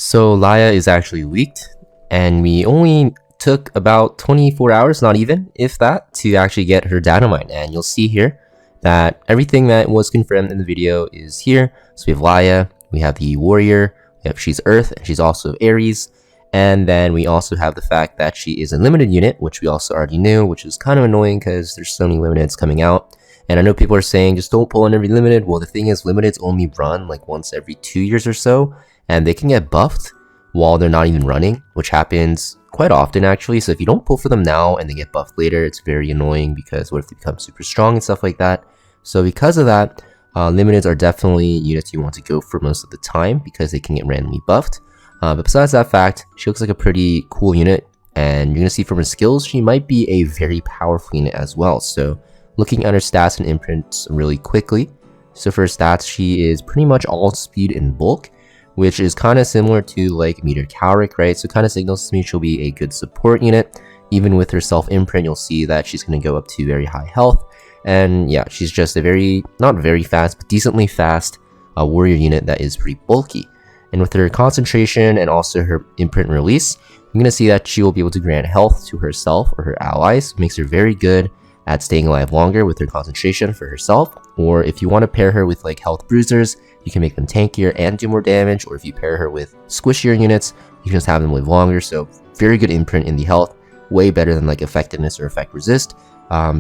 So Liia is actually leaked, and we only took about 24 hours, not even, if that, to actually get her DATAMINE. And you'll see here that everything that was confirmed in the video is here. So we have Liia, we have the warrior, she's Earth, and she's also Aries. And then we also have the fact that she is a limited unit, which we also already knew, which is kind of annoying because there's so many limiteds coming out. And I know people are saying just don't pull in every limited. Well, the thing is, limiteds only run like once every 2 years or so, and they can get buffed while they're not even running, which happens quite often actually. So if you don't pull for them now and they get buffed later, it's very annoying because what if they become super strong and stuff like that. So because of that, limiteds are definitely units you want to go for most of the time because they can get randomly buffed. But besides that fact, she looks like a pretty cool unit, and you're going to see from her skills, she might be a very powerful unit as well. So looking at her stats and imprints really quickly. So for her stats, she is pretty much all speed and bulk, which is kind of similar to like Meteor Cowrick, right? So kind of signals to me she'll be a good support unit. Even with her self imprint, you'll see that she's going to go up to very high health. And yeah, she's just a not very fast, but decently fast warrior unit that is pretty bulky. And with her concentration and also her imprint release, you're going to see that she will be able to grant health to herself or her allies. Makes her very good at staying alive longer with her concentration for herself. Or if you want to pair her with like health bruisers, you can make them tankier and do more damage. Or if you pair her with squishier units, you can just have them live longer. So very good imprint in the health, way better than like effectiveness or effect resist,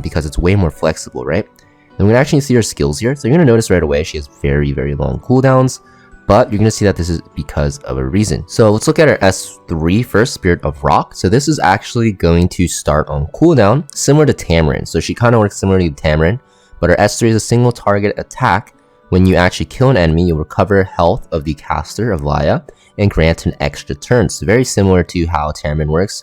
because it's way more flexible, right? And we're going to actually see her skills here. So you're going to notice right away she has very, very long cooldowns. But you're going to see that this is because of a reason. So let's look at our S3 first, Spirit of Rock. So this is actually going to start on cooldown, similar to Tamarin. So she kind of works similarly to Tamarin, but our S3 is a single target attack. When you actually kill an enemy, you'll recover health of the caster of Liia and grant an extra turn. So very similar to how Tamarin works,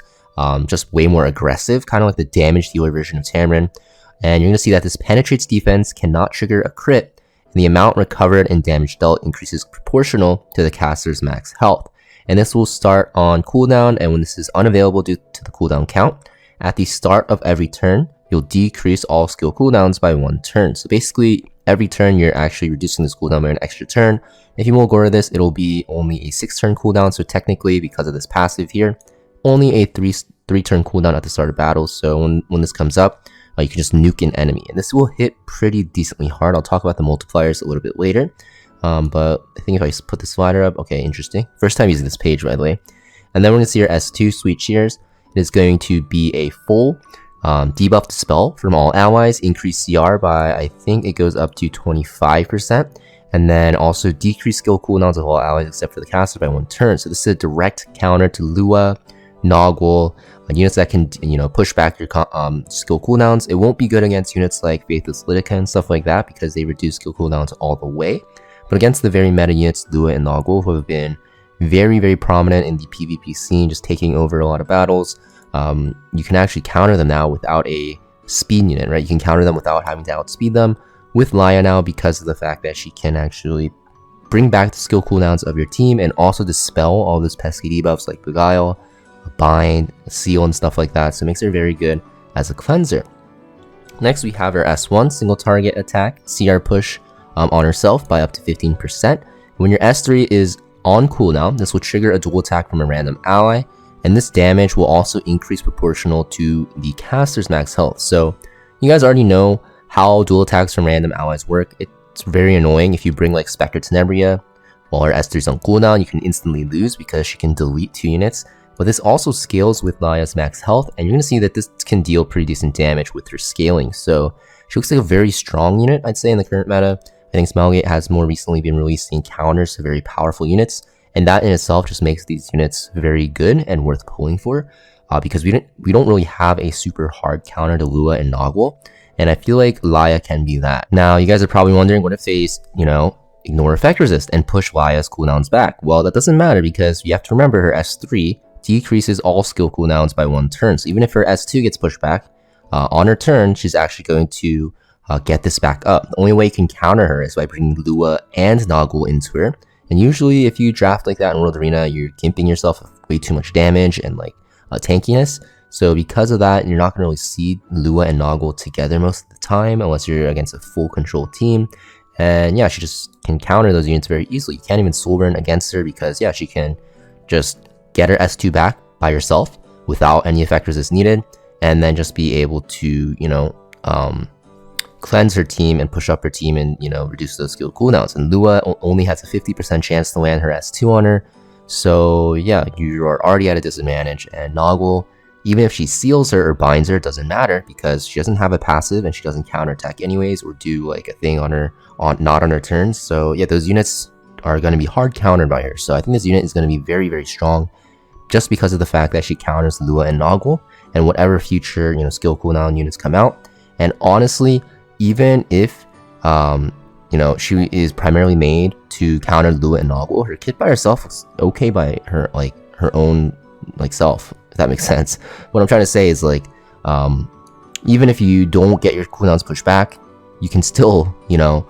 just way more aggressive, kind of like the damage dealer version of Tamarin. And you're going to see that this penetrates defense, cannot trigger a crit, and the amount recovered and damage dealt increases proportional to the caster's max health. And this will start on cooldown, and when this is unavailable due to the cooldown count, at the start of every turn, you'll decrease all skill cooldowns by 1 turn. So basically, every turn you're actually reducing this cooldown by an extra turn. If you Mulgore this, it'll be only a 6-turn cooldown, so technically, because of this passive here, only a 3-turn cooldown at the start of battle. So when this comes up, you can just nuke an enemy, and this will hit pretty decently hard. I'll talk about the multipliers a little bit later, but I think if I put the slider up, okay, interesting. First time using this page, by the way. And then we're going to see our S2, Sweet Shears. It is going to be a full debuff Dispel from all allies, increase CR by, I think it goes up to 25%, and then also decrease skill cooldowns of all allies except for the caster by 1 turn. So this is a direct counter to Liia, Noggle, units that can, push back your skill cooldowns. It won't be good against units like Faithless Litica and stuff like that because they reduce skill cooldowns all the way. But against the very meta units, Liia and Noggle, who have been very, very prominent in the PvP scene, just taking over a lot of battles, you can actually counter them now without a speed unit, right? You can counter them without having to outspeed them with Liia now because of the fact that she can actually bring back the skill cooldowns of your team and also dispel all those pesky debuffs like Beguile, Bind, Seal, and stuff like that. So it makes her very good as a cleanser. Next, we have her S1, single target attack, CR push on herself by up to 15%. When your S3 is on cooldown, this will trigger a dual attack from a random ally, and this damage will also increase proportional to the caster's max health. So you guys already know how dual attacks from random allies work. It's very annoying if you bring like Spectre Tenebria while her S3 is on cooldown. You can instantly lose because she can delete 2 units. But this also scales with Liia's max health, and you're going to see that this can deal pretty decent damage with her scaling. So she looks like a very strong unit, I'd say, in the current meta. I think Smilegate has more recently been releasing counters to very powerful units, and that in itself just makes these units very good and worth pulling for, because we don't really have a super hard counter to Liia and Noggle, and I feel like Liia can be that. Now, you guys are probably wondering, what if they, ignore effect resist and push Liia's cooldowns back? Well, that doesn't matter because you have to remember her S3 decreases all skill cooldowns by 1 turn. So even if her S2 gets pushed back, on her turn, she's actually going to get this back up. The only way you can counter her is by bringing Liia and Noggle into her. And usually if you draft like that in World Arena, you're gimping yourself with way too much damage and like tankiness. So because of that, you're not going to really see Liia and Noggle together most of the time unless you're against a full control team. And yeah, she just can counter those units very easily. You can't even soul burn against her because yeah, she can just get her S2 back by herself without any effect resist needed, and then just be able to, you know, cleanse her team and push up her team and, you know, reduce those skill cooldowns. And Liia only has a 50% chance to land her S2 on her. So yeah, you are already at a disadvantage. And Noggle, even if she seals her or binds her, it doesn't matter because she doesn't have a passive and she doesn't counterattack anyways or do like a thing on her, not on her turns. So yeah, those units are going to be hard countered by her. So I think this unit is going to be very, very strong just because of the fact that she counters Liia and Noggle and whatever future, you know, skill cooldown units come out. And honestly, even if you know, she is primarily made to counter Liia and Noggle, her kit by herself looks okay by her, like her own like self, if that makes sense. What I'm trying to say is like even if you don't get your cooldowns pushed back, you can still, you know,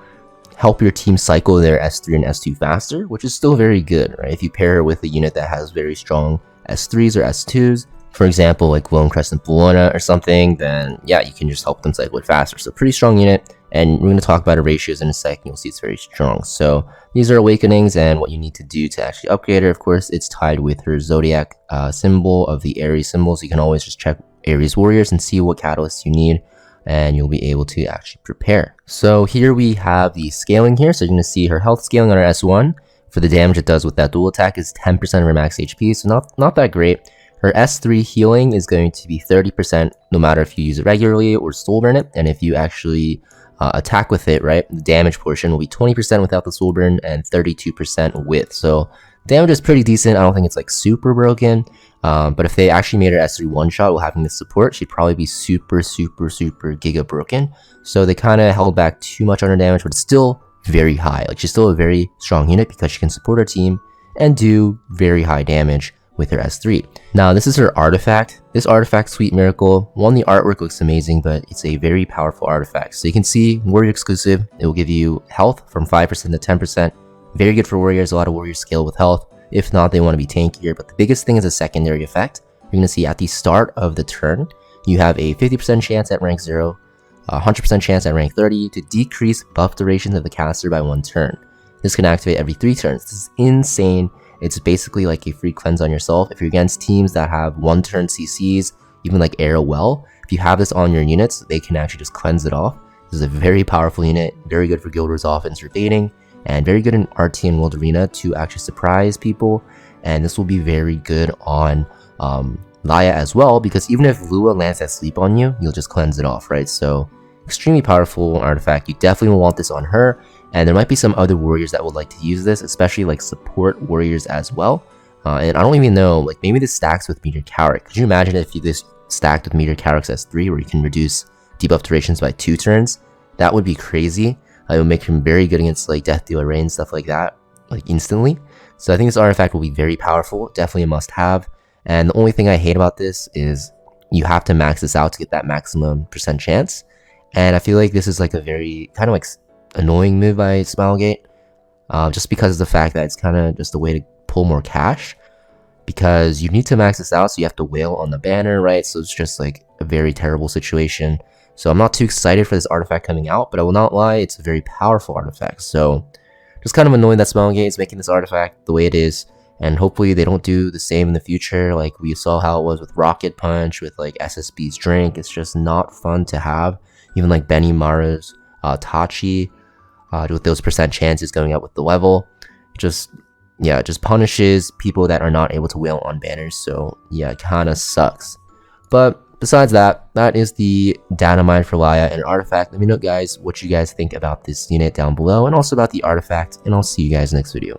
help your team cycle their S3 and S2 faster, which is still very good, right? If you pair her with a unit that has very strong S3s or S2s, for example, like Lone Crescent Bologna or something, then yeah, you can just help them cycle it faster. So pretty strong unit, and we're going to talk about her ratios in a second. You'll see it's very strong. So these are awakenings and what you need to do to actually upgrade her. Of course, it's tied with her zodiac symbol of the Aries symbol, so you can always just check Aries warriors and see what catalysts you need, and you'll be able to actually prepare. So here we have the scaling here. So you're going to see her health scaling on her S1 for the damage it does with that dual attack is 10% of her max HP, so not that great. Her S3 healing is going to be 30% no matter if you use it regularly or soul burn it, and if you actually attack with it, right, the damage portion will be 20% without the soul burn and 32% with. So damage is pretty decent. I don't think it's like super broken, but if they actually made her S3 one shot while having the support, she'd probably be super giga broken. So they kind of held back too much on her damage, but it's still very high. Like, she's still a very strong unit because she can support her team and do very high damage with her S3. Now this is her artifact. This artifact, Sweet Miracle, one, the artwork looks amazing, but it's a very powerful artifact. So you can see warrior exclusive. It will give you health from 5% to 10%. Very good for warriors. A lot of warriors scale with health. If not, they want to be tankier. But the biggest thing is a secondary effect. You're going to see at the start of the turn, you have a 50% chance at rank 0, 100% chance at rank 30 to decrease buff durations of the caster by 1 turn. This can activate every 3 turns. This is insane. It's basically like a free cleanse on yourself. If you're against teams that have 1-turn CCs, even like Arrow Well, if you have this on your units, they can actually just cleanse it off. This is a very powerful unit, very good for Guild Wars offense or baiting, and very good in RT and World Arena to actually surprise people. And this will be very good on Liia as well, because even if Liia lands that sleep on you, you'll just cleanse it off, right? So extremely powerful artifact. You definitely will want this on her. And there might be some other warriors that would like to use this, especially like support warriors as well. And I don't even know, like maybe this stacks with Meteor Carrick. Could you imagine if this stacked with Meteor Carrick's S3 where you can reduce debuff durations by 2 turns? That would be crazy. It would make him very good against like Death Dealer Rain, stuff like that, like instantly. So I think this artifact will be very powerful, definitely a must have. And the only thing I hate about this is you have to max this out to get that maximum percent chance. And I feel like this is like a very kind of like annoying move by Smilegate, just because of the fact that it's kind of just a way to pull more cash, because you need to max this out, so you have to whale on the banner, right? So it's just like a very terrible situation. So I'm not too excited for this artifact coming out, but I will not lie, it's a very powerful artifact. So just kind of annoying that Smilegate is making this artifact the way it is, and hopefully they don't do the same in the future. Like we saw how it was with Rocket Punch, with like SSB's Drink. It's just not fun to have. Even like Benny Mara's Tachi, with those percent chances going up with the level, just punishes people that are not able to whale on banners. So yeah, it kind of sucks. But besides that, that is the data mine for Liia and artifact. Let me know, guys, what you guys think about this unit down below, and also about the artifact, and I'll see you guys next video.